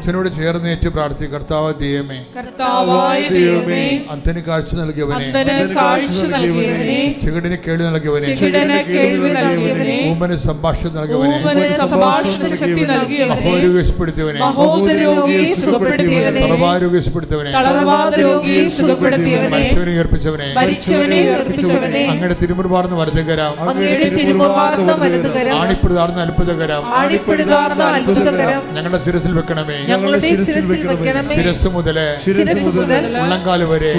അച്ഛനോട് ചേർന്നേറ്റ് പ്രാർത്ഥി. കർത്താവ് ദൈവമേ, അന്ധന് കാഴ്ച നൽകിയവനെ, ചെകിടിന് കേൾവി നൽകിയവനെ, ഊമന് സംഭാഷണം നൽകിയവനെ, മഹോരോഗിയെ സുഖപ്പെടുത്തിയവനെ, തളർവാരോഗിയെ സുഖപ്പെടുത്തിയവനെ, മരിച്ചവനെ ഉയർപ്പിച്ചവനെ, അങ്ങയുടെ തിരുമുൻപാർന്ന വലതുകരം, ആണിപ്പെടുതാർന്ന അത്ഭുതകരം ഞങ്ങളുടെ ശിരസിൽ വെക്കണമേ. ശിരസ് മുതൽ ഉള്ളങ്കാല് വരെ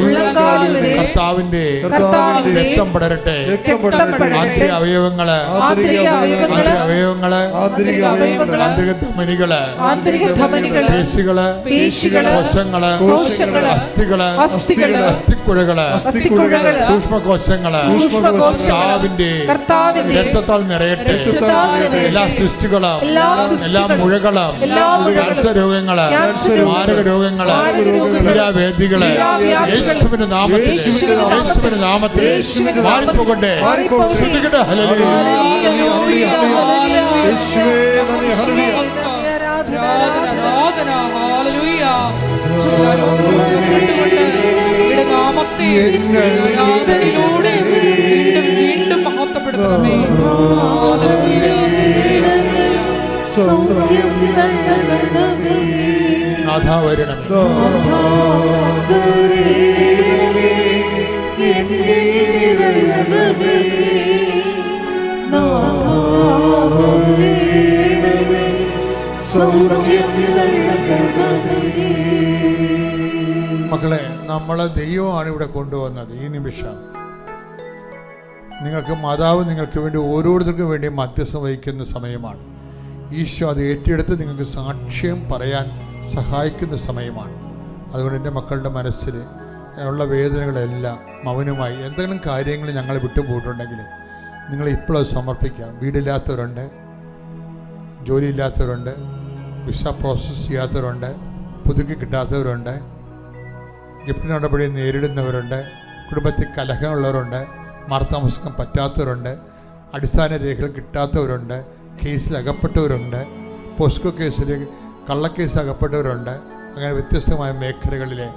കർത്താവിന്റെ രക്തം പടരട്ടെ. ആന്തരിക അവയവങ്ങള്, ആന്തരിക ധമനികള്, പേശികള്, കോശങ്ങള്, അസ്ഥികള്, അസ്ഥിക്കുഴകള്, സൂക്ഷ്മകോശങ്ങള് കർത്താവിന്റെ രക്തത്താൽ നിറയട്ടെ. എല്ലാ സിസ്റ്റുകളും, എല്ലാ മുഴകളും, ക്യാൻസർ രോഗങ്ങള്, മാരക രോഗങ്ങള്, വേദികള് യേശുവിന്റെ നാമത്തിൽ മാറിപ്പോകട്ടെ. ശ്രദ്ധിക്കട്ടെ. വീണ്ടും മഹത്വപ്പെടുത്തണമേ. മക്കളെ, നമ്മളെ ദൈവമാണ് ഇവിടെ കൊണ്ടുവന്നത്. ഈ നിമിഷം നിങ്ങൾക്ക് മാതാവ് നിങ്ങൾക്ക് വേണ്ടി ഓരോരുത്തർക്കും വേണ്ടി മധ്യസ്ഥം വഹിക്കുന്ന സമയമാണ്. ഈശോ അത് ഏറ്റെടുത്ത് നിങ്ങൾക്ക് സാക്ഷ്യം പറയാൻ സഹായിക്കുന്ന സമയമാണ്. അതുകൊണ്ട് എൻ്റെ മക്കളുടെ മനസ്സിൽ ഉള്ള വേദനകളെല്ലാം മൗനമായി എന്തെങ്കിലും കാര്യങ്ങൾ ഞങ്ങൾ വിട്ടുപോയിട്ടുണ്ടെങ്കിൽ നിങ്ങൾ ഇപ്പോഴും സമർപ്പിക്കാം. വീടില്ലാത്തവരുണ്ട്, ജോലിയില്ലാത്തവരുണ്ട്, വിസ പ്രോസസ്സ് ചെയ്യാത്തവരുണ്ട്, പുതുക്കി കിട്ടാത്തവരുണ്ട്, ഗിഫ്റ്റ് നടപടി നേരിടുന്നവരുണ്ട്, കുടുംബത്തിൽ കലഹമുള്ളവരുണ്ട്, മാർത്താമസിക്കാൻ പറ്റാത്തവരുണ്ട്, അടിസ്ഥാന രേഖകൾ കിട്ടാത്തവരുണ്ട്, കേസിൽ അകപ്പെട്ടവരുണ്ട്, പോസ്കോ കേസിൽ കള്ളക്കേസ് അകപ്പെട്ടവരുണ്ട്. അങ്ങനെ വ്യത്യസ്തമായ മേഖലകളിലെ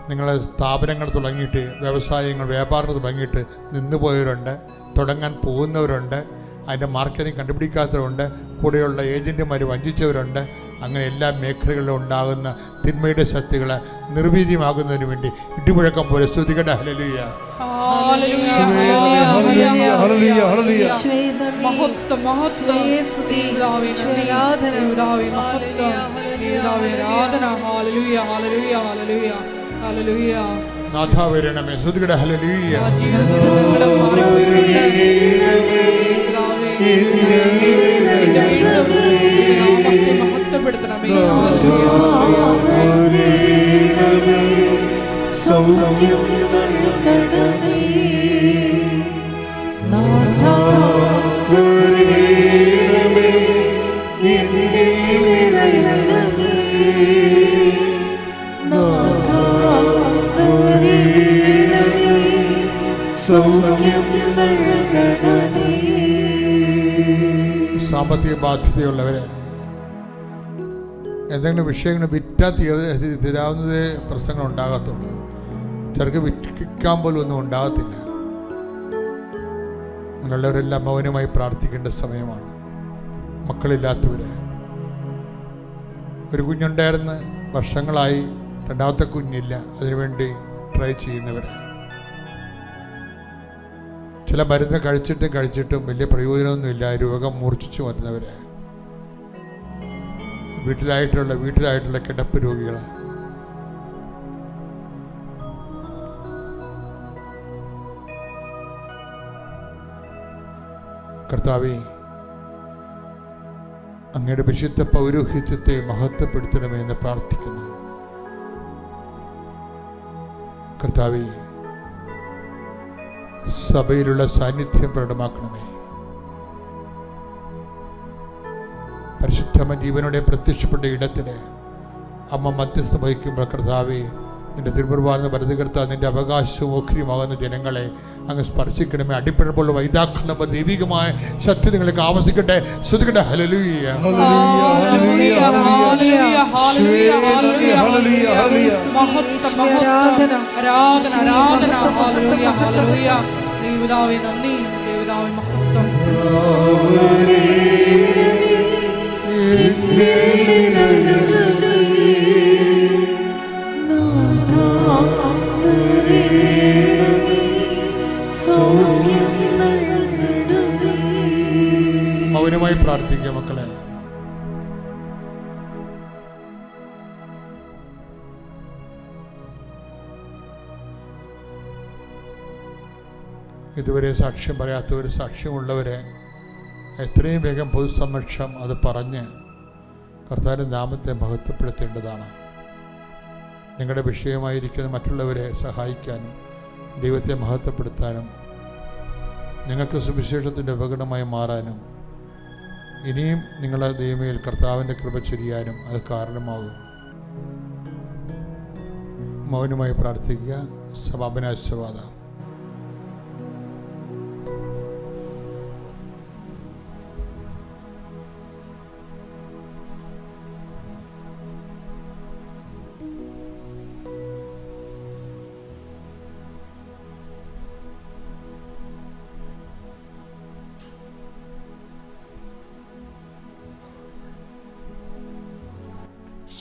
നിങ്ങളെ സ്ഥാപനങ്ങൾ തുടങ്ങിയിട്ട്, വ്യവസായങ്ങൾ, വ്യാപാരങ്ങൾ തുടങ്ങിയിട്ട് നിന്നുപോയവരുണ്ട്, തുടങ്ങാൻ പോകുന്നവരുണ്ട്, അതിൻ്റെ മാർക്കറ്റിംഗ് കണ്ടുപിടിക്കാത്തവരുണ്ട്, കൂടെയുള്ള ഏജൻറ്റുമാർ വഞ്ചിച്ചവരുണ്ട്. അങ്ങനെ എല്ലാ മേഖലകളിലും ഉണ്ടാകുന്ന തിന്മയുടെ ശക്തികളെ നിർവീര്യമാകുന്നതിന് വേണ്ടി ഇടിമുഴക്കം പോലെ സ്തുതിക്കട്ടെ. ഹല്ലേലൂയ. നാഥ വരണമേ. സ്തുതിക്കട്ടെ. ഹല്ലേലൂയ. മഹത്വപ്പെടുത്തണമേ. സൗഖ്യം നൽകണമേ. നാഥാ വരണമേ, എന്നിൽ നിറയണമേ. നാഥാ വരണമേ, സൗഖ്യം നൽകണമേ. സാമ്പത്തിക ബാധ്യതയുള്ളവരെ, എന്തെങ്കിലും വിഷയങ്ങൾ വിറ്റാൽ തീരാവുന്നതേ പ്രശ്നങ്ങൾ ഉണ്ടാകത്തുള്ളൂ. ചിലർക്ക് വിൽക്കാൻ പോലും ഒന്നും ഉണ്ടാകത്തില്ല. അങ്ങനെയുള്ളവരെല്ലാം മൗനമായി പ്രാർത്ഥിക്കേണ്ട സമയമാണ്. മക്കളില്ലാത്തവര്, ഒരു കുഞ്ഞുണ്ടായിരുന്ന് വർഷങ്ങളായി രണ്ടാമത്തെ കുഞ്ഞില്ല, അതിനുവേണ്ടി ട്രൈ ചെയ്യുന്നവർ, ചില മരുന്ന് കഴിച്ചിട്ടും വലിയ പ്രയോജനമൊന്നുമില്ല, രോഗം മൂർച്ഛിച്ചു വരുന്നവർ, വീട്ടിലായിട്ടുള്ള കിടപ്പ് രോഗികൾ, കർത്താവേ, അങ്ങയുടെ വിശുദ്ധ പൗരോഹിത്യത്തെ മഹത്വപ്പെടുത്തണമേ എന്ന് പ്രാർത്ഥിക്കുന്നു. കർത്താവേ, സഭയിലുള്ള സാന്നിധ്യം പ്രകടമാക്കണമേ. പരിശുദ്ധമ്മ ജീവനോടെ പ്രത്യക്ഷപ്പെട്ട ഇടത്തിന് അമ്മ മധ്യസ്ഥം വഹിക്കുമ്പോൾ കർത്താവേ, നിന്റെ തിരുമുറുവാർന്ന വലതുകർത്ത നിന്റെ അവകാശവും ഓഹരിയുമാകുന്ന ജനങ്ങളെ അങ്ങ് സ്പർശിക്കണമേ. അടിപ്പിഴപ്പോൾ വൈദാഖലം ദൈവികമായ ശക്തി നിങ്ങൾക്ക് ആവസിക്കട്ടെ. ശ്രദ്ധിക്കട്ടെ. ഹല്ലേലൂയ. ഹല്ലേലൂയ ഹല്ലേലൂയ ഹല്ലേലൂയ മഹത്വം ആരാധന ആരാധന ആരാധന ഹല്ലേലൂയ ഹല്ലേലൂയ ദൈവപിതാവേ നന്ദി ദൈവപിതാവേ മഹത്വം മൗനമായി പ്രാർത്ഥിക്കുക മക്കളെ. ഇതുവരെ സാക്ഷ്യം പറയാത്തവർ, സാക്ഷ്യമുള്ളവരെ എത്രയും വേഗം പൊതുസമക്ഷം അത് പറഞ്ഞ് കർത്താവിൻ്റെ നാമത്തെ മഹത്വപ്പെടുത്തേണ്ടതാണ്. നിങ്ങളുടെ വിഷയമായിരിക്കുന്ന മറ്റുള്ളവരെ സഹായിക്കാനും ദൈവത്തെ മഹത്വപ്പെടുത്താനും നിങ്ങൾക്ക് സുവിശേഷത്തിൻ്റെ ഉപകരണമായി മാറാനും ഇനിയും നിങ്ങളുടെ ദൈവമേൽ കർത്താവിൻ്റെ കൃപ ചൊരിയാനും അത് കാരണമാകും. മൗനമായി പ്രാർത്ഥിക്കുക. സമാപനാശീർവാദ.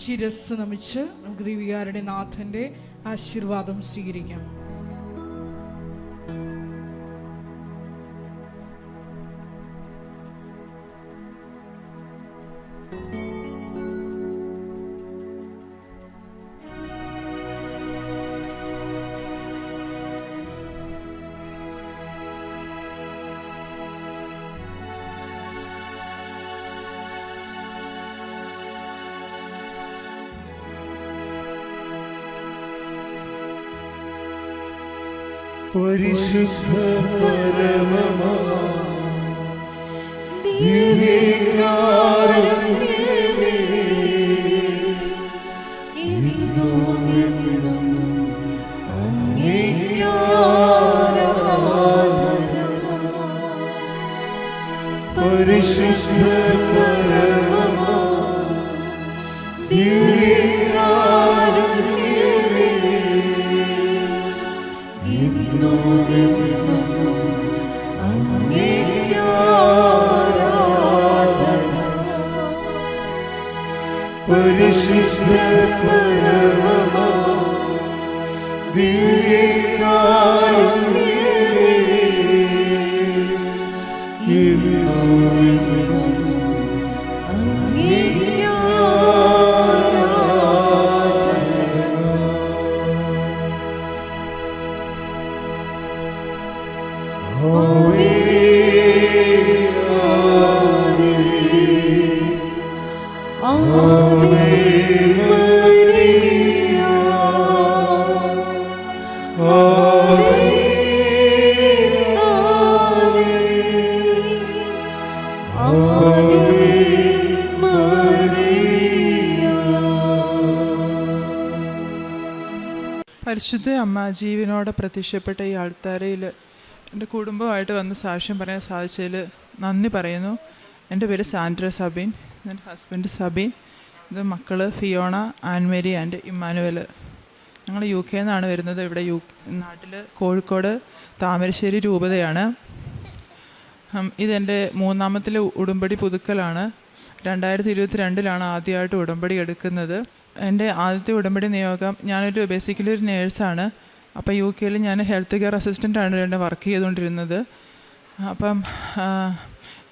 ശിരസ് നമിച്ച് നമുക്ക് ദിവ്യകാരുടെ നാഥന്റെ ആശീർവാദം സ്വീകരിക്കാം. പരിശുദ്ധ പരമമാ ദിവ്യകാരുണ്യമേ, ഇന്നും എന്നും അങ്ങേക്ക് ആരാധന. പരിശുദ്ധ പരമമാ ദിവ്യകാരുണ്യമേ, പരിശുദ്ധ പരമമാ ദിവ്യകാരുണ്യമേ, ഇന്നും എന്നും അങ്ങേക്ക് പരിശുദ്ധ അമ്മ ജീവനോടെ പ്രത്യക്ഷപ്പെട്ട ഈ ആൾത്താരയിൽ എൻ്റെ കുടുംബമായിട്ട് വന്ന് സാക്ഷ്യം പറയാൻ സാധിച്ചതിൽ നന്ദി പറയുന്നു. എൻ്റെ പേര് സാൻഡ്ര സബീൻ, എൻ്റെ ഹസ്ബൻഡ് സബീൻ, ഇത് മക്കൾ ഫിയോണ, ആൻമേരി ആൻഡ് ഇമ്മാനുവൽ. ഞങ്ങൾ UK നിന്നാണ് വരുന്നത്. ഇവിടെ നാട്ടിൽ കോഴിക്കോട് താമരശ്ശേരി രൂപതയാണ്. ഇതെൻ്റെ മൂന്നാമത്തിലെ ഉടമ്പടി പുതുക്കലാണ്. 2022 ആദ്യമായിട്ട് ഉടമ്പടി എടുക്കുന്നത്. എൻ്റെ ആദ്യത്തെ ഉടമ്പടി നിയോഗം, ഞാനൊരു ബേസിക്കലി ഒരു നേഴ്സാണ്. അപ്പോൾ UK ഞാൻ ഹെൽത്ത് കെയർ അസിസ്റ്റൻ്റാണ് വർക്ക് ചെയ്തുകൊണ്ടിരുന്നത്. അപ്പം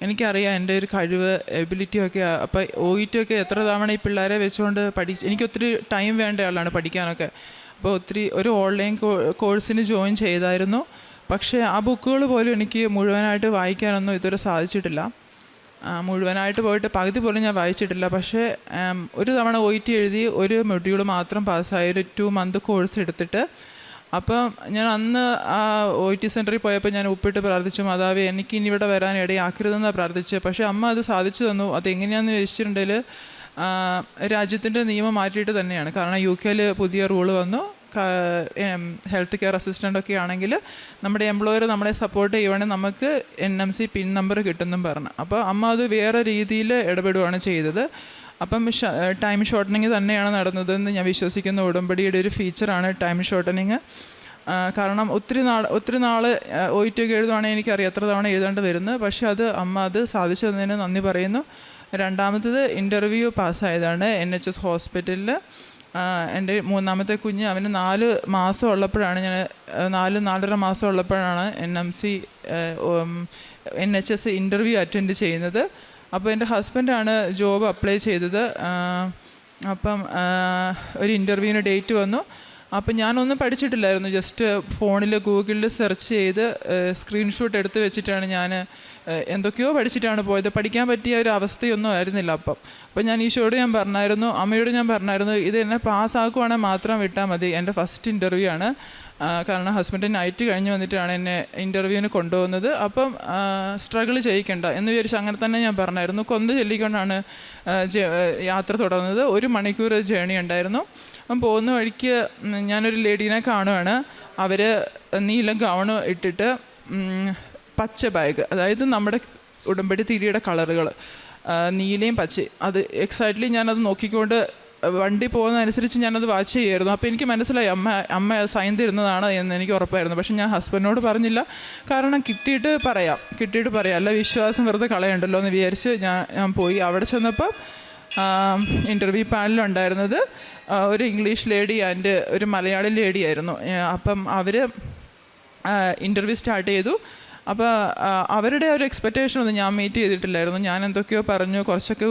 എനിക്കറിയാം എൻ്റെ ഒരു കഴിവ്, എബിലിറ്റിയൊക്കെ. അപ്പോൾ OET ഒക്കെ എത്ര തവണ ഈ പിള്ളേരെ വെച്ചുകൊണ്ട് എനിക്ക് ഒത്തിരി ടൈം വേണ്ട ആളാണ് പഠിക്കാനൊക്കെ. അപ്പോൾ ഒരു ഓൺലൈൻ കോഴ്സിന് ജോയിൻ ചെയ്തായിരുന്നു. പക്ഷേ ആ ബുക്കുകൾ പോലും എനിക്ക് മുഴുവനായിട്ട് വായിക്കാനൊന്നും ഇതുവരെ സാധിച്ചിട്ടില്ല. മുഴുവനായിട്ട് പോയിട്ട് പകുതി പോലും ഞാൻ വായിച്ചിട്ടില്ല. പക്ഷേ ഒരു തവണ OET എഴുതി ഒരു മൊഡ്യൂൾ മാത്രം പാസ്സായി, ഒരു 2 മന്ത് കോഴ്സ് എടുത്തിട്ട്. അപ്പം ഞാൻ അന്ന് ആ OET സെൻറ്ററിൽ പോയപ്പോൾ ഞാൻ ഉപ്പിട്ട് പ്രാർത്ഥിച്ചു, മാതാവേ എനിക്ക് ഇനി ഇവിടെ വരാൻ ഇടയാക്കരുതെന്നാണ് പ്രാർത്ഥിച്ചത്. പക്ഷേ അമ്മ അത് സാധിച്ചു തന്നു. അതെങ്ങനെയാണെന്ന് ചോദിച്ചിട്ടുണ്ടെങ്കിൽ രാജ്യത്തിൻ്റെ നിയമം മാറ്റിയിട്ട് തന്നെയാണ്. കാരണം UK പുതിയ റൂള് വന്നു. ഹെൽത്ത് കെയർ അസിസ്റ്റൻ്റൊക്കെ ആണെങ്കിൽ നമ്മുടെ എംപ്ലോയർ നമ്മളെ സപ്പോർട്ട് ചെയ്യുവാണെങ്കിൽ നമുക്ക് NMC പിൻ നമ്പർ കിട്ടുമെന്നും പറഞ്ഞു. അപ്പോൾ അമ്മ അത് വേറെ രീതിയിൽ ഇടപെടുകയാണ് ചെയ്തത്. അപ്പം ടൈം ഷോർട്ടനിങ് തന്നെയാണ് നടന്നതെന്ന് ഞാൻ വിശ്വസിക്കുന്ന ഉടമ്പടിയുടെ ഒരു ഫീച്ചറാണ് ടൈം ഷോർട്ടനിങ്. കാരണം ഒത്തിരി നാൾ OET ഒക്കെ എഴുതുവാണെങ്കിൽ എനിക്കറിയാം എത്ര തവണ എഴുതേണ്ടി വരുന്നത്. പക്ഷേ അമ്മ അത് സാധിച്ചു തന്നതിന് നന്ദി പറയുന്നു. രണ്ടാമത്തത് ഇൻ്റർവ്യൂ പാസ്സായതാണ് NHS ഹോസ്പിറ്റലിൽ. എൻ്റെ മൂന്നാമത്തെ കുഞ്ഞ് അവന് 4 മാസം ഉള്ളപ്പോഴാണ് 4.5 മാസം ഉള്ളപ്പോഴാണ് NHS ഇൻ്റർവ്യൂ അറ്റൻഡ് ചെയ്യുന്നത്. അപ്പോൾ എൻ്റെ ഹസ്ബൻഡാണ് ജോബ് അപ്ലൈ ചെയ്തത്. അപ്പം ഒരു ഇൻ്റർവ്യൂവിന് ഡേറ്റ് വന്നു. അപ്പം ഞാനൊന്നും പഠിച്ചിട്ടില്ലായിരുന്നു. ജസ്റ്റ് ഫോണിൽ ഗൂഗിളിൽ സെർച്ച് ചെയ്ത് സ്ക്രീൻഷോട്ട് എടുത്ത് വെച്ചിട്ടാണ് ഞാൻ എന്തൊക്കെയോ പഠിച്ചിട്ടാണ് പോയത്. പഠിക്കാൻ പറ്റിയ ഒരു അവസ്ഥയൊന്നും ആയിരുന്നില്ല. അപ്പം ഞാൻ ഈശോയോട് അമ്മയോട് ഞാൻ പറഞ്ഞായിരുന്നു ഇത് എന്നെ പാസ്സാക്കുവാണെങ്കിൽ മാത്രം വിട്ടാൽ മതി. എൻ്റെ ഫസ്റ്റ് ഇൻ്റർവ്യൂ ആണ്. കാരണം ഹസ്ബൻഡ് നൈറ്റ് കഴിഞ്ഞ് വന്നിട്ടാണ് എന്നെ ഇൻ്റർവ്യൂവിന് കൊണ്ടുപോകുന്നത്. അപ്പം സ്ട്രഗിൾ ചെയ്യിക്കണ്ട എന്ന് വിചാരിച്ച് അങ്ങനെ തന്നെ ഞാൻ പറഞ്ഞായിരുന്നു. കൊന്ത ചൊല്ലിക്കൊണ്ടാണ് യാത്ര തുടർന്നത്. 1 മണിക്കൂർ ജേണി ഉണ്ടായിരുന്നു. അപ്പം പോകുന്ന വഴിക്ക് ഞാനൊരു ലേഡീനെ കാണുകയാണ്. അവർ നീല ഗൗണ് ഇട്ടിട്ട് പച്ച ബാഗ്, അതായത് നമ്മുടെ ഉടമ്പടി തിരിയുടെ കളറുകൾ നീലയും പച്ചയും, അത് എക്സാക്ട്ലി ഞാനത് നോക്കിക്കൊണ്ട് വണ്ടി പോകുന്നതനുസരിച്ച് ഞാനത് വാച്ച് ചെയ്യുമായിരുന്നു. അപ്പോൾ എനിക്ക് മനസ്സിലായി അമ്മ സൈൻ തരുന്നതാണ് എന്ന് എനിക്ക് ഉറപ്പായിരുന്നു. പക്ഷെ ഞാൻ ഹസ്ബൻഡിനോട് പറഞ്ഞില്ല. കാരണം കിട്ടിയിട്ട് പറയാം അല്ല വിശ്വാസം വെറുതെ കളയണ്ടല്ലോ എന്ന് വിചാരിച്ച് ഞാൻ പോയി. അവിടെ ചെന്നപ്പോൾ ഇൻ്റർവ്യൂ പാനലുണ്ടായിരുന്നത് ഒരു ഇംഗ്ലീഷ് ലേഡി ആൻഡ് ഒരു മലയാളി ലേഡി ആയിരുന്നു. അപ്പം അവർ ഇൻ്റർവ്യൂ സ്റ്റാർട്ട് ചെയ്തു. അപ്പോൾ അവരുടെ ഒരു എക്സ്പെക്റ്റേഷനൊന്നും ഞാൻ മീറ്റ് ചെയ്തിട്ടില്ലായിരുന്നു. ഞാൻ എന്തൊക്കെയോ പറഞ്ഞു, കുറച്ചൊക്കെ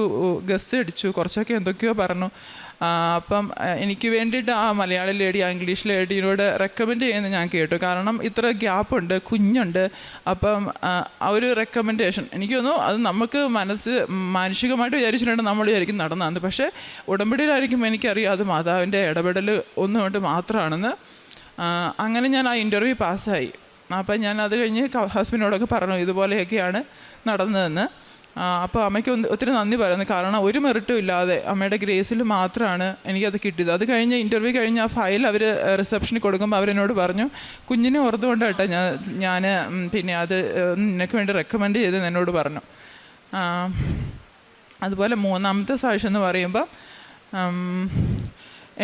ഗസ് അടിച്ചു, കുറച്ചൊക്കെ എന്തൊക്കെയോ പറഞ്ഞു. അപ്പം എനിക്ക് വേണ്ടിയിട്ട് ആ മലയാളി ലേഡി ആ ഇംഗ്ലീഷ് ലേഡിയോട് റെക്കമെൻഡ് ചെയ്യുന്നത് ഞാൻ കേട്ടു. കാരണം ഇത്ര ഗ്യാപ്പുണ്ട്, കുഞ്ഞുണ്ട്. അപ്പം ആ ഒരു റെക്കമെൻഡേഷൻ എനിക്ക് തോന്നുന്നു അത് നമുക്ക് മാനുഷികമായിട്ട് വിചാരിച്ചിട്ടുണ്ട് നമ്മൾ വിചാരിക്കും നടന്നതാണ്. പക്ഷേ ഉടമ്പടിയിലായിരിക്കും എനിക്കറിയാം അത് മാതാവിൻ്റെ ഇടപെടൽ ഒന്നുകൊണ്ട് മാത്രമാണെന്ന്. അങ്ങനെ ഞാൻ ആ ഇൻ്റർവ്യൂ പാസ്സായി. അപ്പം ഞാൻ അത് കഴിഞ്ഞ് ഹസ്ബൻഡിനോടൊക്കെ പറഞ്ഞു ഇതുപോലെയൊക്കെയാണ് നടന്നതെന്ന്. അപ്പോൾ അമ്മയ്ക്ക് ഒത്തിരി നന്ദി പറയുന്നു. കാരണം ഒരു മെറിറ്റും ഇല്ലാതെ അമ്മയുടെ ഗ്രേസിൽ മാത്രമാണ് എനിക്കത് കിട്ടിയത്. അത് കഴിഞ്ഞ് ഇൻ്റർവ്യൂ കഴിഞ്ഞ് ആ ഫയൽ അവർ റിസപ്ഷനിൽ കൊടുക്കുമ്പോൾ അവരെന്നോട് പറഞ്ഞു കുഞ്ഞിനെ ഓർത്തുകൊണ്ട് കേട്ടോ ഞാൻ പിന്നെ അത് നിനക്ക് വേണ്ടി റെക്കമെൻഡ് ചെയ്ത് എന്നോട് പറഞ്ഞു. അതുപോലെ മൂന്നാമത്തെ സാക്ഷ്യം എന്ന് പറയുമ്പോൾ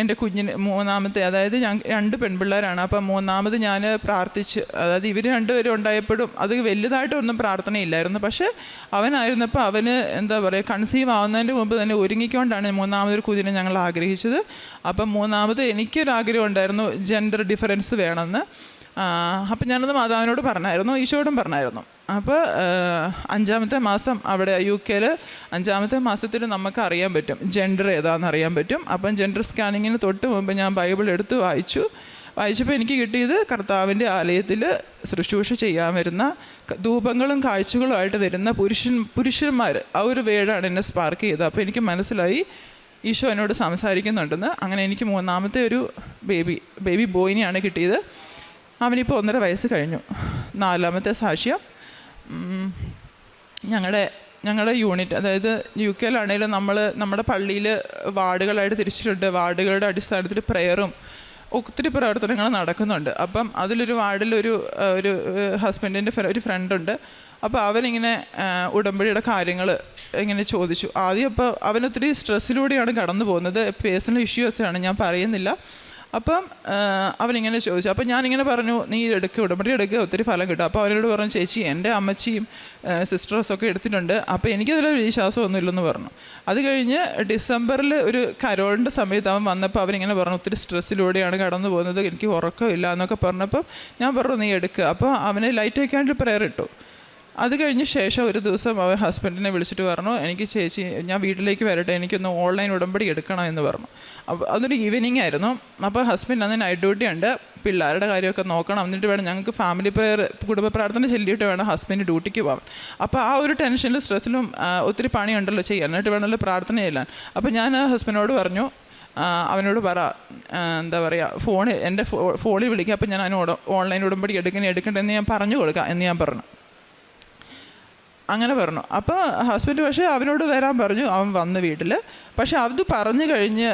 എൻ്റെ കുഞ്ഞിന് മൂന്നാമത്തെ, അതായത് 2 പെൺപിള്ളേരാണ്. അപ്പം മൂന്നാമത് ഞാൻ പ്രാർത്ഥിച്ച്, അതായത് ഇവർ 2 പേരും ഉണ്ടായപ്പോഴും അത് വലുതായിട്ടൊന്നും പ്രാർത്ഥനയില്ലായിരുന്നു. പക്ഷേ അവനായിരുന്നപ്പോൾ അവന് എന്താ പറയുക കൺസീവ് ആവുന്നതിൻ്റെ മുമ്പ് തന്നെ ഒരുങ്ങിക്കൊണ്ടാണ് മൂന്നാമതൊരു കുഞ്ഞിനെ ഞങ്ങൾ ആഗ്രഹിച്ചത്. അപ്പം മൂന്നാമത് എനിക്കൊരാഗ്രഹം ഉണ്ടായിരുന്നു ജെൻഡർ ഡിഫറൻസ് വേണമെന്ന്. അപ്പം ഞാനത് മാതാവിനോട് പറഞ്ഞായിരുന്നു, ഈശോയോടും പറഞ്ഞായിരുന്നു. അപ്പോൾ 5-ാമത്തെ മാസം അവിടെ UK 5-ാമത്തെ മാസത്തിൽ നമുക്ക് അറിയാൻ പറ്റും ജെൻഡർ ഏതാണെന്ന് അറിയാൻ പറ്റും. അപ്പം ജെൻഡർ സ്കാനിങ്ങിന് തൊട്ട് മുമ്പ് ഞാൻ ബൈബിൾ എടുത്ത് വായിച്ചപ്പോൾ എനിക്ക് കിട്ടിയത് കർത്താവിൻ്റെ ആലയത്തിൽ ശുശ്രൂഷ ചെയ്യാൻ വരുന്ന ധൂപങ്ങളും കാഴ്ചകളുമായിട്ട് വരുന്ന പുരുഷന്മാർ, ആ ഒരു വേർഡാണ് എന്നെ സ്പാർക്ക് ചെയ്തത്. അപ്പോൾ എനിക്ക് മനസ്സിലായി ഈശോ എന്നോട് സംസാരിക്കുന്നുണ്ടെന്ന്. അങ്ങനെ എനിക്ക് മൂന്നാമത്തെ ഒരു ബേബി ബോയിനെയാണ് കിട്ടിയത്. അവനിപ്പോൾ 1.5 വയസ്സ് കഴിഞ്ഞു. 4-ാമത്തെ സാക്ഷ്യം, ഞങ്ങളുടെ യൂണിറ്റ്, അതായത് UK നമ്മുടെ പള്ളിയിൽ വാർഡുകളായിട്ട് തിരിച്ചിട്ടുണ്ട്. വാർഡുകളുടെ അടിസ്ഥാനത്തിൽ പ്രെയറും ഒത്തിരി പ്രവർത്തനങ്ങൾ നടക്കുന്നുണ്ട്. അപ്പം അതിലൊരു വാർഡിൽ ഒരു ഹസ്ബൻഡിൻ്റെ ഒരു ഫ്രണ്ടുണ്ട്. അപ്പോൾ അവനിങ്ങനെ ഉടമ്പടിയുടെ കാര്യങ്ങൾ ഇങ്ങനെ ചോദിച്ചു. ആദ്യം അപ്പോൾ അവനൊത്തിരി സ്ട്രെസ്സിലൂടെയാണ് കടന്നു പോകുന്നത്. പേഴ്സണൽ ഇഷ്യൂസാണ്, ഞാൻ പറയുന്നില്ല. അപ്പം അവനിങ്ങനെ ചോദിച്ചു. അപ്പം ഞാനിങ്ങനെ പറഞ്ഞു നീ ഉടമ്പടി എടുക്കുക, ഒത്തിരി ഫലം കിട്ടും. അപ്പോൾ അവനോട് പറഞ്ഞു ചേച്ചി എൻ്റെ അമ്മച്ചിയും സിസ്റ്റേഴ്സൊക്കെ എടുത്തിട്ടുണ്ട്, അപ്പോൾ എനിക്കതിലൊരു വിശ്വാസമൊന്നുമില്ലെന്ന് പറഞ്ഞു. അത് കഴിഞ്ഞ് ഡിസംബറിൽ ഒരു കരോളിൻ്റെ സമയത്ത് അവൻ വന്നപ്പോൾ അവനിങ്ങനെ പറഞ്ഞു ഒത്തിരി സ്ട്രെസ്സിലൂടെയാണ് കടന്നു പോകുന്നത്, എനിക്ക് ഉറക്കമില്ല എന്നൊക്കെ പറഞ്ഞപ്പോൾ ഞാൻ പറഞ്ഞു നീ എടുക്കുക. അപ്പോൾ അവന് ലൈറ്റ് വയ്ക്കാണ്ട് പ്രെയർ ഇട്ടു. അത് കഴിഞ്ഞ ശേഷം ഒരു ദിവസം അവൻ ഹസ്ബൻഡിനെ വിളിച്ചിട്ട് പറഞ്ഞു എനിക്ക് ചേച്ചി ഞാൻ വീട്ടിലേക്ക് വരട്ടെ, എനിക്കൊന്ന് ഓൺലൈൻ ഉടമ്പടി എടുക്കണം എന്ന് പറഞ്ഞു. അപ്പോൾ അതൊരു ഈവനിങ് ആയിരുന്നു. അപ്പോൾ ഹസ്ബൻഡ് അന്ന് നൈറ്റ് ഡ്യൂട്ടി ഉണ്ട്, പിള്ളേരുടെ കാര്യമൊക്കെ നോക്കണം, എന്നിട്ട് വേണം ഞങ്ങൾക്ക് ഫാമിലി പ്രെയർ കുടുംബ പ്രാർത്ഥന ചൊല്ലിയിട്ട് വേണം ഹസ്ബൻഡ് ഡ്യൂട്ടിക്ക് പോകാൻ. അപ്പോൾ ആ ഒരു ടെൻഷനിലും സ്ട്രെസ്സിലും ഒത്തിരി പണിയുണ്ടല്ലോ ചെയ്യാൻ, എന്നിട്ട് വേണമല്ലോ പ്രാർത്ഥന ചെല്ലാൻ. അപ്പോൾ ഞാൻ ഹസ്ബൻഡിനോട് പറഞ്ഞു അവനോട് പറ എന്താ പറയുക എൻ്റെ ഫോണിൽ വിളിക്കുക, അപ്പോൾ ഞാൻ അവനോട് ഓൺലൈൻ ഉടമ്പടി എടുക്കണ്ടെന്ന് ഞാൻ പറഞ്ഞു കൊടുക്കാം എന്ന് ഞാൻ പറഞ്ഞു. അങ്ങനെ പറഞ്ഞു. അപ്പോൾ ഹസ്ബൻഡ് പക്ഷേ അവനോട് വരാൻ പറഞ്ഞു. അവൻ വന്ന് വീട്ടിൽ. പക്ഷേ അത് പറഞ്ഞു കഴിഞ്ഞ്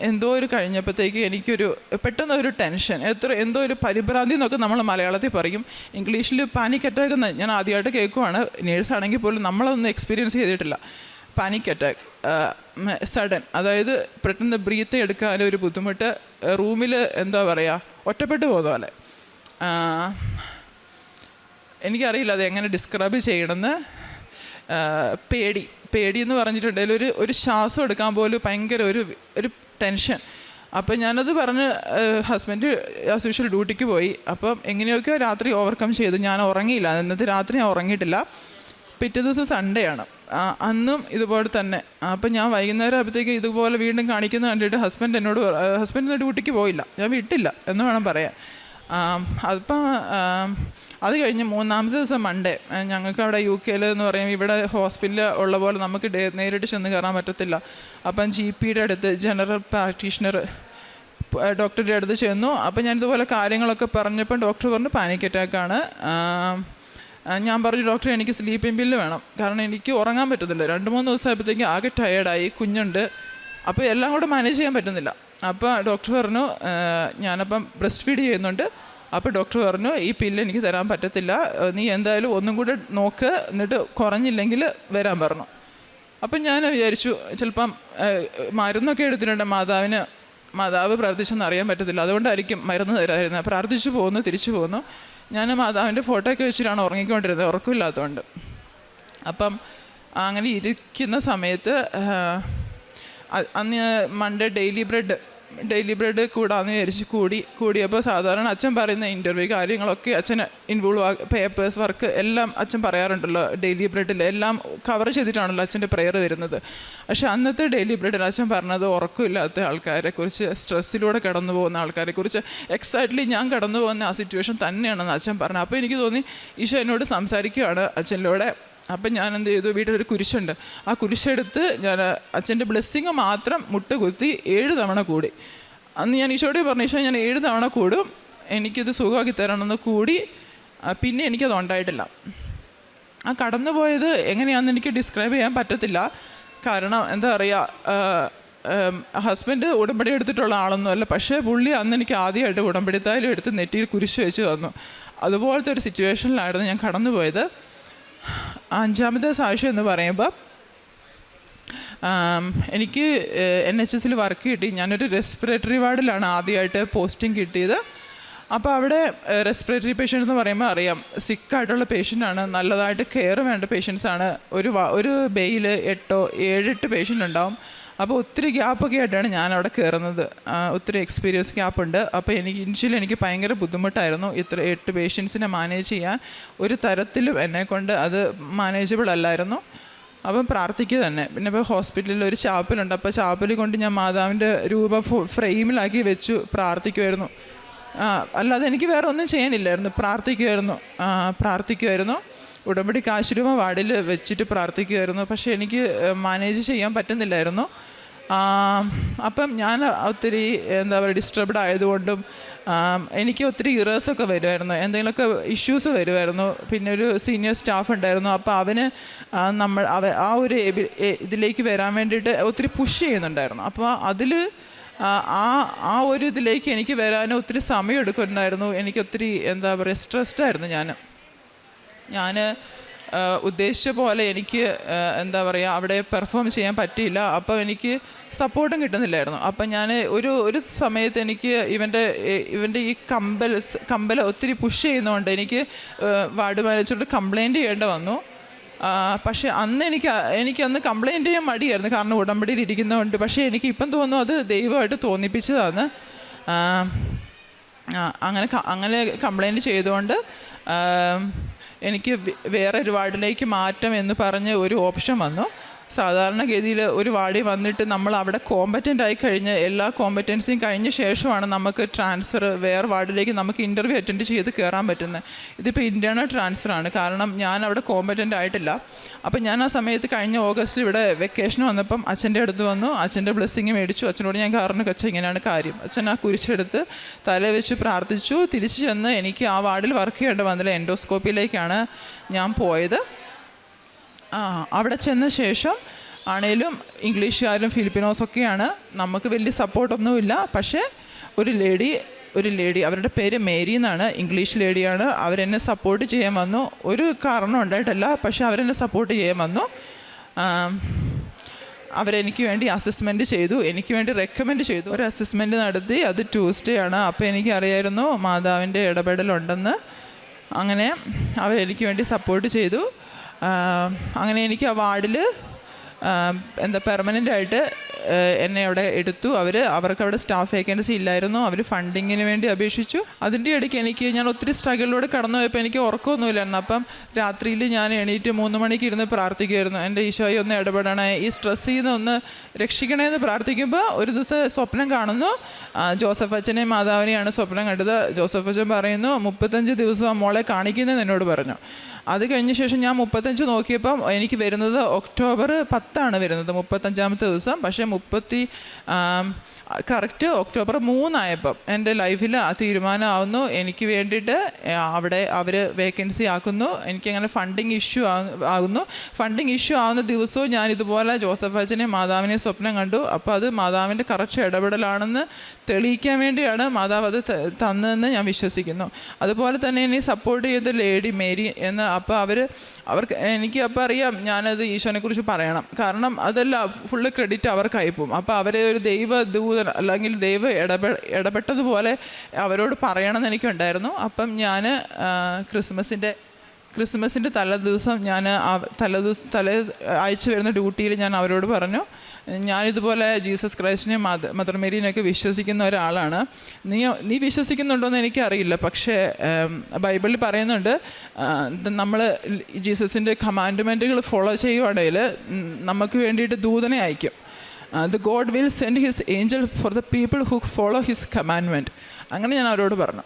എന്തോ ഒരു കഴിഞ്ഞപ്പോഴത്തേക്ക് എനിക്കൊരു പെട്ടെന്നൊരു ടെൻഷൻ, എന്തോ ഒരു പരിഭ്രാന്തി എന്നൊക്കെ നമ്മൾ മലയാളത്തിൽ പറയും, ഇംഗ്ലീഷിൽ പാനിക് അറ്റാക്ക് എന്ന് ഞാൻ ആദ്യമായിട്ട് കേൾക്കുവാണ്. നേഴ്സാണെങ്കിൽ പോലും നമ്മളതൊന്നും എക്സ്പീരിയൻസ് ചെയ്തിട്ടില്ല. പാനിക് അറ്റാക്ക്, സഡൻ, അതായത് പെട്ടെന്ന് ബ്രീത്ത് എടുക്കാനൊരു ബുദ്ധിമുട്ട്, റൂമിൽ എന്താ പറയുക ഒറ്റപ്പെട്ടു പോകുന്ന പോലെ. എനിക്കറിയില്ല അത് എങ്ങനെ ഡിസ്ക്രൈബ് ചെയ്യണമെന്ന്. പേടി എന്ന് പറഞ്ഞിട്ടുണ്ടെങ്കിൽ ഒരു ശ്വാസം എടുക്കാൻ പോലും ഭയങ്കര ഒരു ടെൻഷൻ. അപ്പം ഞാനത് പറഞ്ഞ് ഹസ്ബൻഡ് ആസ് യൂഷ്വൽ ഡ്യൂട്ടിക്ക് പോയി. അപ്പം എങ്ങനെയൊക്കെയോ രാത്രി ഓവർകം ചെയ്തു. ഞാൻ ഉറങ്ങിയില്ല, ഇന്നത്തെ രാത്രി ഞാൻ ഉറങ്ങിയിട്ടില്ല. പിറ്റേ ദിവസം സൺഡേ ആണ്, അന്നും ഇതുപോലെ തന്നെ. അപ്പം ഞാൻ വൈകുന്നേരം ആകുമ്പോഴത്തേക്ക് ഇതുപോലെ വീണ്ടും കാണിക്കുന്നത് കണ്ടിട്ട് ഹസ്ബൻഡ് ഡ്യൂട്ടിക്ക് പോയില്ല, ഞാൻ വിട്ടില്ല എന്ന് വേണം പറയാൻ. അതിപ്പം അത് കഴിഞ്ഞ് 3-ാമത്തെ ദിവസം മൺഡേ, ഞങ്ങൾക്ക് അവിടെ UK എന്ന് പറയുമ്പോൾ ഇവിടെ ഹോസ്പിറ്റലിൽ ഉള്ള പോലെ നമുക്ക് നേരിട്ട് ചെന്ന് കയറാൻ പറ്റത്തില്ല. അപ്പം GPയുടെ അടുത്ത്, ജനറൽ പ്രാക്ടീഷണർ ഡോക്ടറുടെ അടുത്ത് ചെന്നു. അപ്പം ഞാൻ ഇതുപോലെ കാര്യങ്ങളൊക്കെ പറഞ്ഞപ്പോൾ ഡോക്ടർ പറഞ്ഞു പാനിക് അറ്റാക്കാണ്. ഞാൻ പറഞ്ഞു ഡോക്ടറെ എനിക്ക് സ്ലീപ്പിംഗ് പില്ല് വേണം, കാരണം എനിക്ക് ഉറങ്ങാൻ പറ്റത്തില്ല. 2-3 ദിവസമായപ്പോഴത്തേക്കും ആകെ ടയേർഡായി, കുഞ്ഞുണ്ട്, അപ്പോൾ എല്ലാം കൂടെ മാനേജ് ചെയ്യാൻ പറ്റുന്നില്ല. അപ്പോൾ ഡോക്ടർ പറഞ്ഞു ഞാനപ്പം ബ്രസ്റ്റ് ഫീഡ് ചെയ്യുന്നുണ്ട്. അപ്പോൾ ഡോക്ടർ പറഞ്ഞു ഈ പില്ല് എനിക്ക് തരാൻ പറ്റത്തില്ല, നീ എന്തായാലും ഒന്നും കൂടെ നോക്ക്, എന്നിട്ട് കുറഞ്ഞില്ലെങ്കിൽ വരാൻ പറഞ്ഞു. അപ്പം ഞാൻ വിചാരിച്ചു ചിലപ്പം മരുന്നൊക്കെ എടുത്തിട്ടുണ്ട്, മാതാവ് പ്രാർത്ഥിച്ചെന്ന് അറിയാൻ പറ്റത്തില്ല, അതുകൊണ്ടായിരിക്കും മരുന്ന് തരാതിരുന്നത്. പ്രാർത്ഥിച്ചു പോകുന്നു, തിരിച്ചു പോകുന്നു. ഞാൻ മാതാവിൻ്റെ ഫോട്ടോ ഒക്കെ വെച്ചിട്ടാണ് ഉറങ്ങിക്കൊണ്ടിരുന്നത്, ഉറക്കമില്ലാത്തതുകൊണ്ട്. അപ്പം അങ്ങനെ ഇരിക്കുന്ന സമയത്ത് അന്ന് മൺഡേ ഡെയിലി ബ്രെഡ് കൂടാന്ന് വിചാരിച്ച് കൂടിയപ്പോൾ സാധാരണ അച്ഛൻ പറയുന്ന ഇൻ്റർവ്യൂ കാര്യങ്ങളൊക്കെ അച്ഛന് ഇൻവോൾവ് പേപ്പേഴ്സ് വർക്ക് എല്ലാം അച്ഛൻ പറയാറുണ്ടല്ലോ. ഡെയിലി ബ്രെഡിൽ എല്ലാം കവർ ചെയ്തിട്ടാണല്ലോ അച്ഛൻ്റെ പ്രെയർ വരുന്നത്. പക്ഷേ അന്നത്തെ ഡെയിലി ബ്രെഡിൽ അച്ഛൻ പറഞ്ഞത് ഉറക്കമില്ലാത്ത ആൾക്കാരെക്കുറിച്ച്, സ്ട്രെസ്സിലൂടെ കടന്നു പോകുന്ന ആൾക്കാരെക്കുറിച്ച്, എക്സാക്ട്ലി ഞാൻ കടന്നു പോകുന്ന ആ സിറ്റുവേഷൻ തന്നെയാണെന്ന് അച്ഛൻ പറഞ്ഞു. അപ്പോൾ എനിക്ക് തോന്നി ഈശോ എന്നോട് സംസാരിക്കുകയാണ് അച്ഛനിലൂടെ. അപ്പം ഞാൻ എന്ത് ചെയ്തു, വീട്ടിലൊരു കുരിശുണ്ട്, ആ കുരിശെടുത്ത് ഞാൻ അച്ഛൻ്റെ ബ്ലെസ്സിങ് മാത്രം മുട്ടുകുത്തി 7 തവണ കൂടി. അന്ന് ഞാൻ ഈശോയോട് പറഞ്ഞു, ഈശോ ഞാൻ 7 തവണ കൂടും, എനിക്കിത് സുഖമാക്കി തരണമെന്ന് കൂടി. പിന്നെ എനിക്കത് ഉണ്ടായിട്ടില്ല. ആ കടന്നുപോയത് എങ്ങനെയാണെന്ന് എനിക്ക് ഡിസ്ക്രൈബ് ചെയ്യാൻ പറ്റത്തില്ല. കാരണം എന്താ പറയുക, ഹസ്ബൻഡ് ഉടമ്പടി എടുത്തിട്ടുള്ള ആളൊന്നുമല്ല, പക്ഷേ പുള്ളി അന്ന് എനിക്ക് ആദ്യമായിട്ട് ഉടമ്പടിത്തായാലും എടുത്ത് നെറ്റിയിൽ കുരിശ് വെച്ച് തന്നു. അതുപോലത്തെ ഒരു സിറ്റുവേഷനിലായിരുന്നു ഞാൻ കടന്നുപോയത്. 5-ാമത്തെ സാക്ഷ്യം എന്ന് പറയുമ്പോൾ എനിക്ക് NHS വർക്ക് കിട്ടി. ഞാനൊരു റെസ്പിറേറ്ററി വാർഡിലാണ് ആദ്യമായിട്ട് പോസ്റ്റിംഗ് കിട്ടിയത്. അപ്പോൾ അവിടെ റെസ്പിറേറ്ററി പേഷ്യൻ്റ് എന്ന് പറയുമ്പോൾ അറിയാം, സിക്കായിട്ടുള്ള പേഷ്യൻ്റാണ്, നല്ലതായിട്ട് കെയർ വേണ്ട പേഷ്യൻസാണ്. ഒരു ബേയിൽ 7-8 പേഷ്യൻ്റ് ഉണ്ടാവും. അപ്പോൾ ഒത്തിരി ഗ്യാപ്പൊക്കെ ആയിട്ടാണ് ഞാൻ അവിടെ കയറുന്നത്. ഒത്തിരി എക്സ്പീരിയൻസ് ഗ്യാപ്പുണ്ട്. അപ്പോൾ എനിക്ക് ഭയങ്കര ബുദ്ധിമുട്ടായിരുന്നു ഇത്ര 8 പേഷ്യൻസിനെ മാനേജ് ചെയ്യാൻ. ഒരു തരത്തിലും എന്നെക്കൊണ്ട് അത് മാനേജബിൾ അല്ലായിരുന്നു. അപ്പം പ്രാർത്ഥിക്കുക തന്നെ. പിന്നെ ഇപ്പോൾ ഹോസ്പിറ്റലിൽ ഒരു ചാപ്പലുണ്ട്, അപ്പോൾ ചാപ്പലിൽ കൊണ്ട് ഞാൻ മാതാവിൻ്റെ രൂപം ഫ്രെയിമിലാക്കി വെച്ചു പ്രാർത്ഥിക്കുമായിരുന്നു. അല്ലാതെ എനിക്ക് വേറെ ഒന്നും ചെയ്യാനില്ലായിരുന്നു, പ്രാർത്ഥിക്കുമായിരുന്നു. ഉടമ്പടി കാശുരൂപ വാർഡിൽ വെച്ചിട്ട് പ്രാർത്ഥിക്കുമായിരുന്നു. പക്ഷേ എനിക്ക് മാനേജ് ചെയ്യാൻ പറ്റുന്നില്ലായിരുന്നു. അപ്പം ഞാൻ ഒത്തിരി എന്താ പറയുക ഡിസ്റ്റർബ്ഡ് ആയതുകൊണ്ടും എനിക്ക് ഒത്തിരി ഇറേഴ്സൊക്കെ വരുമായിരുന്നു, എന്തെങ്കിലുമൊക്കെ ഇഷ്യൂസ് വരുമായിരുന്നു. പിന്നെ ഒരു സീനിയർ സ്റ്റാഫ് ഉണ്ടായിരുന്നു, അപ്പോൾ അവന് ആ ഒരു ഇതിലേക്ക് വരാൻ വേണ്ടിയിട്ട് ഒത്തിരി പുഷ് ചെയ്യുന്നുണ്ടായിരുന്നു. അപ്പോൾ അതിൽ ആ ഒരു ഇതിലേക്ക് എനിക്ക് വരാനും ഒത്തിരി സമയം എടുക്കുന്നുണ്ടായിരുന്നു. എനിക്കൊത്തിരി എന്താ പറയുക സ്ട്രെസ്ഡായിരുന്നു ഞാൻ ഉദ്ദേശിച്ച പോലെ എനിക്ക് എന്താ പറയുക അവിടെ പെർഫോം ചെയ്യാൻ പറ്റിയില്ല. അപ്പോൾ എനിക്ക് സപ്പോർട്ടും കിട്ടുന്നില്ലായിരുന്നു. അപ്പം ഞാൻ ഒരു സമയത്ത് എനിക്ക് ഇവൻ്റെ ഈ കമ്പൽ ഒത്തിരി പുഷ് ചെയ്യുന്നതുകൊണ്ട് എനിക്ക് വാർഡ് മാനേജറോട് കംപ്ലയിൻറ്റ് ചെയ്യേണ്ടി വന്നു. പക്ഷേ എനിക്കന്ന് കംപ്ലയിൻറ്റ് ചെയ്യാൻ മടിയായിരുന്നു, കാരണം ഉടമ്പടിയിൽ ഇരിക്കുന്നതുകൊണ്ട്. പക്ഷേ എനിക്കിപ്പം തോന്നുന്നു അത് ദൈവമായിട്ട് തോന്നിപ്പിച്ചതാണ്. അങ്ങനെ കംപ്ലയിൻറ്റ് ചെയ്തുകൊണ്ട് എനിക്ക് വേറൊരു വാർഡിലേക്ക് മാറ്റം എന്ന് പറഞ്ഞ് ഒരു ഓപ്ഷൻ വന്നു. സാധാരണഗതിയിൽ ഒരു വാർഡിൽ വന്നിട്ട് നമ്മൾ അവിടെ കോമ്പറ്റൻ്റ് ആയി കഴിഞ്ഞ് എല്ലാ കോമ്പറ്റൻസിയും കഴിഞ്ഞ ശേഷമാണ് നമുക്ക് ട്രാൻസ്ഫർ വേറെ വാർഡിലേക്ക് നമുക്ക് ഇൻ്റർവ്യൂ അറ്റൻഡ് ചെയ്ത് കയറാൻ പറ്റുന്നത്. ഇതിപ്പോൾ ഇൻറ്റേർണൽ ട്രാൻസ്ഫറാണ്, കാരണം ഞാൻ അവിടെ കോമ്പറ്റൻ്റ് ആയിട്ടില്ല. അപ്പം ഞാൻ ആ സമയത്ത് കഴിഞ്ഞ ഓഗസ്റ്റിൽ ഇവിടെ വെക്കേഷൻ വന്നപ്പം അച്ഛൻ്റെ അടുത്ത് വന്നു, അച്ഛൻ്റെ ബ്ലെസ്സിങ് മേടിച്ചു. അച്ഛനോട് ഞാൻ കാരണം അച്ഛൻ ഇങ്ങനെയാണ് കാര്യം. അച്ഛൻ ആ കുരിശെടുത്ത് തല വെച്ച് പ്രാർത്ഥിച്ചു. തിരിച്ചു ചെന്ന് എനിക്ക് ആ വാർഡിൽ വർക്ക് ചെയ്യേണ്ടി വന്നില്ല, എൻഡോസ്കോപ്പിയിലേക്കാണ് ഞാൻ പോയത്. അവിടെ ചെന്ന ശേഷം ആണേലും ഇംഗ്ലീഷുകാരും ഫിലിപ്പിനോസൊക്കെയാണ്, നമുക്ക് വലിയ സപ്പോർട്ടൊന്നുമില്ല. പക്ഷേ ഒരു ലേഡി അവരുടെ പേര് മേരി എന്നാണ്, ഇംഗ്ലീഷ് ലേഡിയാണ്. അവരെന്നെ സപ്പോർട്ട് ചെയ്യാൻ വന്നു. ഒരു കാരണം ഉണ്ടായിട്ടല്ല, പക്ഷേ അവരെന്നെ സപ്പോർട്ട് ചെയ്യാൻ വന്നു. അവരെനിക്ക് വേണ്ടി അസസ്മെൻറ്റ് ചെയ്തു, എനിക്ക് വേണ്ടി റെക്കമെൻഡ് ചെയ്തു. ഒരു അസസ്മെൻറ്റ് നടത്തി, അത് ട്യൂസ്ഡേ ആണ്. അപ്പോൾ എനിക്കറിയായിരുന്നു മാതാവിൻ്റെ ഇടപെടലുണ്ടെന്ന്. അങ്ങനെ അവരെനിക്ക് വേണ്ടി സപ്പോർട്ട് ചെയ്തു. അങ്ങനെ എനിക്ക് ആ വാർഡിൽ പെർമനൻ്റായിട്ട് എന്നെ അവിടെ എടുത്തു. അവർക്ക് അവിടെ സ്റ്റാഫ് വേക്കൻസി ഇല്ലായിരുന്നു. അവർ ഫണ്ടിങ്ങിന് വേണ്ടി അപേക്ഷിച്ചു. അതിൻ്റെ ഇടയ്ക്ക് ഞാൻ ഒത്തിരി സ്ട്രഗിളിലൂടെ കടന്നു പോയപ്പോൾ എനിക്ക് ഉറക്കമൊന്നുമില്ലായിരുന്നു. അപ്പം രാത്രിയിൽ ഞാൻ എണീറ്റ് 3 മണിക്ക് ഇരുന്ന് പ്രാർത്ഥിക്കുമായിരുന്നു, എൻ്റെ ഈശോയെ ഒന്ന് ഇടപെടണേ, ഈ സ്ട്രെസ്സിൽ നിന്ന് ഒന്ന് രക്ഷിക്കണേ എന്ന് പ്രാർത്ഥിക്കുമ്പോൾ ഒരു ദിവസം സ്വപ്നം കാണുന്നു. ജോസഫ് അച്ഛനെയും മാതാവിനെയാണ് സ്വപ്നം കണ്ടത്. ജോസഫ് അച്ഛൻ പറയുന്നു 35 ദിവസം മോളെ കാണിക്കുന്നതെന്ന് എന്നോട് പറഞ്ഞു. അത് കഴിഞ്ഞ ശേഷം ഞാൻ 35 നോക്കിയപ്പം എനിക്ക് വരുന്നത് ഒക്ടോബർ 10 വരുന്നത്, 35-ാമത്തെ ദിവസം. പക്ഷേ കറക്റ്റ് ഒക്ടോബർ 3 ആയപ്പം എൻ്റെ ലൈഫിൽ ആ തീരുമാനമാവുന്നു. എനിക്ക് വേണ്ടിയിട്ട് അവിടെ അവർ വേക്കൻസി ആക്കുന്നു. എനിക്കങ്ങനെ ഫണ്ടിങ് ഇഷ്യൂ ആകുന്നു. ഫണ്ടിങ് ഇഷ്യൂ ആവുന്ന ദിവസവും ഞാൻ ഇതുപോലെ ജോസഫ് അച്ഛനെയും മാതാവിനെയും സ്വപ്നം കണ്ടു. അപ്പോൾ അത് മാതാവിൻ്റെ കറക്റ്റ് ഇടപെടലാണെന്ന് തെളിയിക്കാൻ വേണ്ടിയാണ് മാതാവ് അത് തന്നതെന്ന് ഞാൻ വിശ്വസിക്കുന്നു. അതുപോലെ തന്നെ എന്നെ സപ്പോർട്ട് ചെയ്ത ലേഡി മേരി എന്ന്, അപ്പോൾ അവർക്ക് എനിക്ക് അപ്പോൾ അറിയാം ഞാനത് ഈശോനെക്കുറിച്ച് പറയണം. കാരണം അതല്ല ഫുള്ള് ക്രെഡിറ്റ് അവർക്കായി പോകും. അപ്പോൾ അവരെ ഒരു ദൈവദൂതൻ അല്ലെങ്കിൽ ദൈവം ഇടപെട്ടതുപോലെ അവരോട് പറയണമെന്ന് എനിക്കുണ്ടായിരുന്നു. അപ്പം ഞാൻ ക്രിസ്മസിൻ്റെ തലേദിവസം തലേ ആഴ്ച വരുന്ന ഡ്യൂട്ടിയിൽ ഞാൻ അവരോട് പറഞ്ഞു, ഞാനിതുപോലെ ജീസസ് ക്രൈസ്റ്റിനെയും മദർ മേരിനെയൊക്കെ വിശ്വസിക്കുന്ന ഒരാളാണ്. നീ വിശ്വസിക്കുന്നുണ്ടോയെന്ന് എനിക്കറിയില്ല, പക്ഷേ ബൈബിളിൽ പറയുന്നുണ്ട് നമ്മൾ ജീസസിൻ്റെ കമാൻഡ്മെൻറ്റുകൾ ഫോളോ ചെയ്യുവാണെങ്കിൽ നമുക്ക് വേണ്ടിയിട്ട് ദൂതനെ അയക്കും. The God will send his angel for the people who follow his commandment. അങ്ങനെ ഞാൻ അവരോട് പറഞ്ഞു.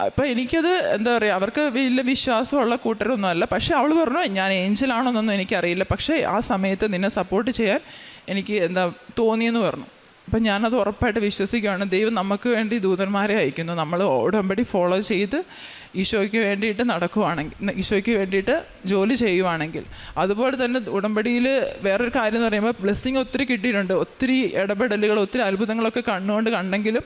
അപ്പോൾ എനിക്കത് എന്താ പറയുക, അവർക്ക് വലിയ വിശ്വാസമുള്ള കൂട്ടരൊന്നുമല്ല. പക്ഷേ അവൾ പറഞ്ഞു ഞാൻ ഏഞ്ചലാണോന്നൊന്നും എനിക്കറിയില്ല, പക്ഷേ ആ സമയത്ത് നിന്നെ സപ്പോർട്ട് ചെയ്യാൻ എനിക്ക് തോന്നിയെന്ന് പറഞ്ഞു. അപ്പം ഞാനത് ഉറപ്പായിട്ട് വിശ്വസിക്കുകയാണ്. ദൈവം നമുക്ക് വേണ്ടി ദൂതന്മാരെ അയക്കുന്നു. നമ്മൾ ഉടമ്പടി ഫോളോ ചെയ്ത് ഈശോയ്ക്ക് വേണ്ടിയിട്ട് നടക്കുവാണെങ്കിൽ, ഈശോയ്ക്ക് വേണ്ടിയിട്ട് ജോലി ചെയ്യുവാണെങ്കിൽ. അതുപോലെ തന്നെ ഉടമ്പടിയിൽ വേറൊരു കാര്യം എന്ന് പറയുമ്പോൾ ബ്ലെസ്സിങ് ഒത്തിരി കിട്ടിയിട്ടുണ്ട്. ഒത്തിരി ഇടപെടലുകൾ, ഒത്തിരി അത്ഭുതങ്ങളൊക്കെ കണ്ണുകൊണ്ട് കണ്ടെങ്കിലും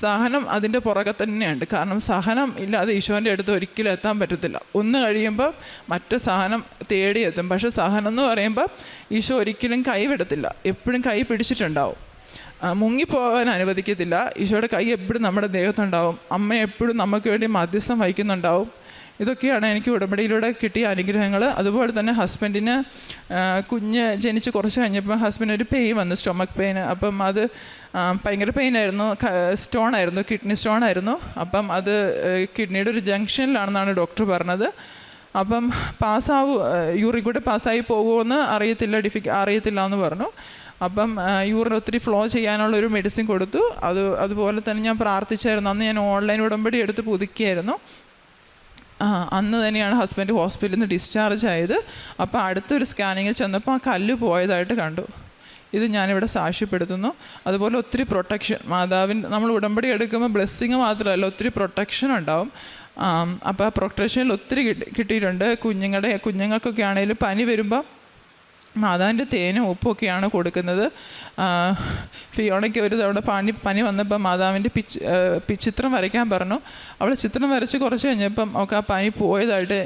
സഹനം അതിൻ്റെ പുറകെ തന്നെയുണ്ട്. കാരണം സഹനം ഇല്ലാതെ ഈശോൻ്റെ അടുത്ത് ഒരിക്കലും എത്താൻ പറ്റത്തില്ല. ഒന്ന് കഴിയുമ്പോൾ മറ്റു സഹനം തേടിയെത്തും. പക്ഷേ സഹനം എന്ന് പറയുമ്പോൾ ഈശോ ഒരിക്കലും കൈവിടത്തില്ല, എപ്പോഴും കൈ പിടിച്ചിട്ടുണ്ടാവും, മുങ്ങിപ്പോകാൻ അനുവദിക്കത്തില്ല. ഈശോയുടെ കൈ എപ്പോഴും നമ്മുടെ ദേഹത്തുണ്ടാവും. അമ്മ എപ്പോഴും നമുക്ക് വേണ്ടി മധ്യസ്ഥം വഹിക്കുന്നുണ്ടാവും. ഇതൊക്കെയാണ് എനിക്ക് ഉടമ്പടിയിലൂടെ കിട്ടിയ അനുഗ്രഹങ്ങൾ. അതുപോലെ തന്നെ ഹസ്ബൻഡിന് കുഞ്ഞ് ജനിച്ച് കുറച്ച് കഴിഞ്ഞപ്പോൾ ഹസ്ബൻഡിന് ഒരു പെയിൻ വന്നു, സ്റ്റൊമക്ക് പെയിൻ. അപ്പം അത് ഭയങ്കര പെയിനായിരുന്നു, സ്റ്റോണായിരുന്നു, കിഡ്നി സ്റ്റോണായിരുന്നു. അപ്പം അത് കിഡ്നിയുടെ ഒരു ജംഗ്ഷനിലാണെന്നാണ് ഡോക്ടർ പറഞ്ഞത്. അപ്പം യൂറിൻ കൂടെ പാസ്സായി പോകുമെന്ന് അറിയത്തില്ല എന്ന് പറഞ്ഞു. അപ്പം യൂറിൻ ഒത്തിരി ഫ്ലോ ചെയ്യാനുള്ളൊരു മെഡിസിൻ കൊടുത്തു. അതുപോലെ തന്നെ ഞാൻ പ്രാർത്ഥിച്ചായിരുന്നു. അന്ന് ഞാൻ ഓൺലൈൻ ഉടമ്പടി എടുത്ത് പുതുക്കിയായിരുന്നു. അന്ന് തന്നെയാണ് ഹസ്ബൻഡ് ഹോസ്പിറ്റലിൽ നിന്ന് ഡിസ്ചാർജ് ആയത്. അപ്പോൾ അടുത്തൊരു സ്കാനിങ്ങിൽ ചെന്നപ്പോൾ ആ കല്ല് പോയതായിട്ട് കണ്ടു. ഇത് ഞാനിവിടെ സാക്ഷ്യപ്പെടുത്തുന്നു. അതുപോലെ ഒത്തിരി പ്രൊട്ടക്ഷൻ നമ്മൾ ഉടമ്പടി എടുക്കുമ്പോൾ ബ്ലെസ്സിങ് മാത്രമല്ല, ഒത്തിരി പ്രൊട്ടക്ഷൻ ഉണ്ടാവും. അപ്പോൾ ആ പ്രൊട്ടക്ഷനിൽ ഒത്തിരി കിട്ടിയിട്ടുണ്ട്. കുഞ്ഞുങ്ങൾക്കൊക്കെ ആണെങ്കിലും പനി വരുമ്പോൾ മാതാവിൻ്റെ തേനും ഉപ്പൊക്കെയാണ് കൊടുക്കുന്നത്. ഫിയോണയ്ക്ക് ഒരു തവണ പനി വന്നപ്പോൾ മാതാവിൻ്റെ ചിത്രം വരയ്ക്കാൻ പറഞ്ഞു. അവൾ ചിത്രം വരച്ച് കുറച്ച് കഴിഞ്ഞപ്പം ഒക്കെ ആ പനി പോയതായിട്ട്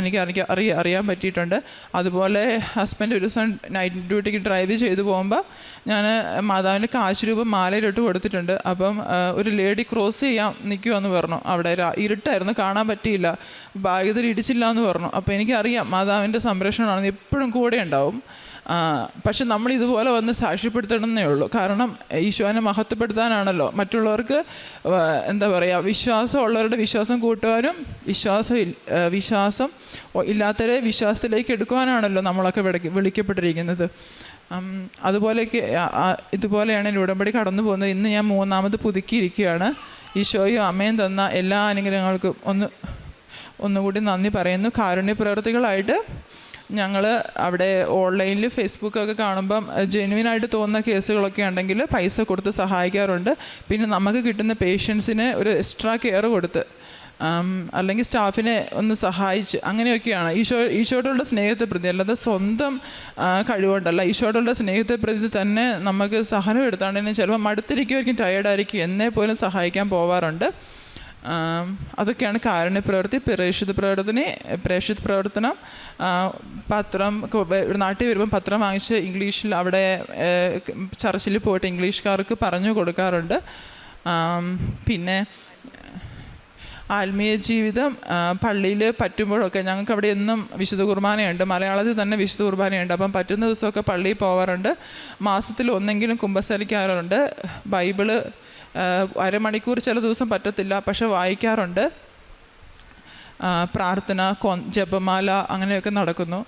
എനിക്ക് അറിയാൻ പറ്റിയിട്ടുണ്ട്. അതുപോലെ ഹസ്ബൻഡ് ഒരു ദിവസം നൈറ്റ് ഡ്യൂട്ടിക്ക് ഡ്രൈവ് ചെയ്തു പോകുമ്പോൾ ഞാൻ മാതാവിൻ്റെ കാശുരൂപം മാലയിലിട്ട് കൊടുത്തിട്ടുണ്ട്. അപ്പം ഒരു ലേഡി ക്രോസ് ചെയ്യാൻ നിൽക്കുമെന്ന് പറഞ്ഞു. അവിടെ ഇരുട്ടായിരുന്നു, കാണാൻ പറ്റിയില്ല, ഭാഗ്യത്തിൽ ഇടിച്ചില്ല എന്ന് പറഞ്ഞു. അപ്പോൾ എനിക്കറിയാം മാതാവിൻ്റെ സംരക്ഷണമാണെന്ന് എപ്പോഴും കൂടെ ഉണ്ടാവും. പക്ഷെ നമ്മൾ ഇതുപോലെ വന്ന് സാക്ഷ്യപ്പെടുത്തണമെന്നേ ഉള്ളൂ. കാരണം ഈശോനെ മഹത്വപ്പെടുത്താനാണല്ലോ. മറ്റുള്ളവർക്ക് എന്താ പറയുക, വിശ്വാസമുള്ളവരുടെ വിശ്വാസം കൂട്ടുവാനും വിശ്വാസം ഇല്ലാത്തവരെ വിശ്വാസത്തിലേക്ക് എടുക്കുവാനാണല്ലോ നമ്മളൊക്കെ വിളിക്കപ്പെട്ടിരിക്കുന്നത്. ഇതുപോലെയാണ് എൻ്റെ ഉടമ്പടി കടന്നു പോകുന്നത്. ഇന്ന് ഞാൻ 3ാമത് പുതുക്കിയിരിക്കുകയാണ്. ഈശോയും അമ്മയും തന്ന എല്ലാ അനുഗ്രഹങ്ങൾക്കും ഒന്നുകൂടി നന്ദി പറയുന്നു. കാരുണ്യ പ്രവർത്തികളായിട്ട് ഞങ്ങൾ അവിടെ ഓൺലൈനിൽ ഫേസ്ബുക്കൊക്കെ കാണുമ്പം ജെന്യുവിനായിട്ട് തോന്നുന്ന കേസുകളൊക്കെ ഉണ്ടെങ്കിൽ പൈസ കൊടുത്ത് സഹായിക്കാറുണ്ട്. പിന്നെ നമുക്ക് കിട്ടുന്ന പേഷ്യൻസിന് ഒരു എക്സ്ട്രാ കെയർ കൊടുത്ത് അല്ലെങ്കിൽ സ്റ്റാഫിനെ ഒന്ന് സഹായിച്ച് അങ്ങനെയൊക്കെയാണ്. ഈശോയോടുള്ള സ്നേഹത്തെ പ്രതി, അല്ലാതെ സ്വന്തം കഴിവുകൊണ്ടല്ല, ഈശോയോടുള്ള സ്നേഹത്തെ പ്രതി തന്നെ നമുക്ക് സഹനം എടുത്താണ്ടെങ്കിൽ ചിലപ്പോൾ മടുത്തിരിക്കുമായിരിക്കും, ടയേർഡായിരിക്കും, എന്നേ പോലും സഹായിക്കാൻ പോവാറുണ്ട്. അതൊക്കെയാണ് കാരുണ്യപ്രവൃത്തി. പ്രേക്ഷിത പ്രവർത്തനം. പത്രം നാട്ടിൽ വരുമ്പം പത്രം വാങ്ങിച്ച് ഇംഗ്ലീഷിൽ അവിടെ ചർച്ചിൽ പോയിട്ട് ഇംഗ്ലീഷുകാർക്ക് പറഞ്ഞു കൊടുക്കാറുണ്ട്. പിന്നെ ആത്മീയ ജീവിതം പള്ളിയിൽ പറ്റുമ്പോഴൊക്കെ ഞങ്ങൾക്ക് അവിടെ എന്നും വിശുദ്ധ കുർബാനയുണ്ട്. മലയാളത്തിൽ തന്നെ വിശുദ്ധ കുർബാനയുണ്ട്. അപ്പം പറ്റുന്ന ദിവസമൊക്കെ പള്ളിയിൽ പോകാറുണ്ട്. മാസത്തിൽ ഒന്നെങ്കിലും കുമ്പസാരിക്കാറുണ്ട്. ബൈബിള് അരമണിക്കൂർ ചില ദിവസം പറ്റത്തില്ല, പക്ഷെ വായിക്കാറുണ്ട്. പ്രാർത്ഥന, ജപമാല അങ്ങനെയൊക്കെ നടക്കുന്നു.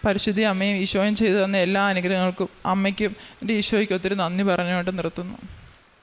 പരിശുദ്ധി അമ്മയും ഈശോയും ചെയ്തു തന്ന എല്ലാ അനുഗ്രഹങ്ങൾക്കും അമ്മയ്ക്കും എൻ്റെ ഈശോയ്ക്കും ഒത്തിരി നന്ദി പറഞ്ഞുകൊണ്ട് നിർത്തുന്നു.